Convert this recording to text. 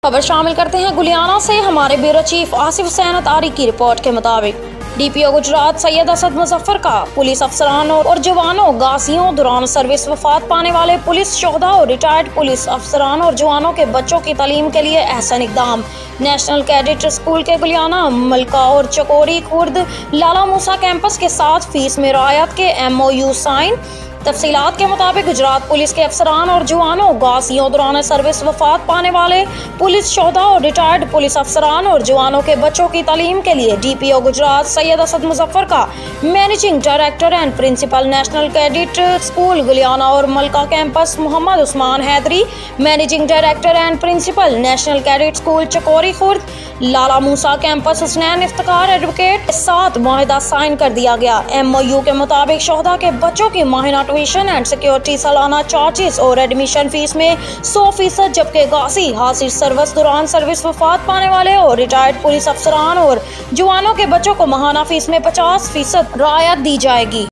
खबर शामिल करते हैं गुलियाना से। हमारे ब्यूरो चीफ आसिफ हुसैन अतारी की रिपोर्ट के मुताबिक डीपीओ गुजरात सैयद असद मुजफ्फर का पुलिस अफसरानों और जवानों गाजियों दौरान सर्विस वफात पाने वाले पुलिस शोहदा और रिटायर्ड पुलिस अफसरान और जवानों के बच्चों की तालीम के लिए एहसन इकदाम। नेशनल कैडेट स्कूल के गुलियाना, मलका और चकोरी खुर्द लाला मूसा कैंपस के साथ फीस में रियायत के MOU साइन। तफसीलात के मुताबिक गुजरात पुलिस के अफसरान और जवानों गाजियों दौरान सर्विस वफात पाने वाले पुलिस शोहदा और रिटायर्ड पुलिस अफसरान और जवानों के बच्चों की तालीम के लिए डीपीओ गुजरात सैयद असद मुजफ्फर का managing director and principal national cadet school Guliana और Malka campus Mohammad Usman Haidri, managing director and principal national cadet school Chakori Khurd Lala Musa campus Husnain Iftikhar advocate के साथ मुआहिदा साइन कर दिया गया। MOU के मुताबिक शोहदा के बच्चों की माहिना ट्यूशन एंड सिक्योरिटी सालाना चार्जेस और एडमिशन फीस में 100%, जबकि गाजी हासिल सर्विस दौरान सर्विस वफात पाने वाले और रिटायर्ड पुलिस अफसरान और जवानों के बच्चों को माहाना फीस में 50% रियायत दी जाएगी।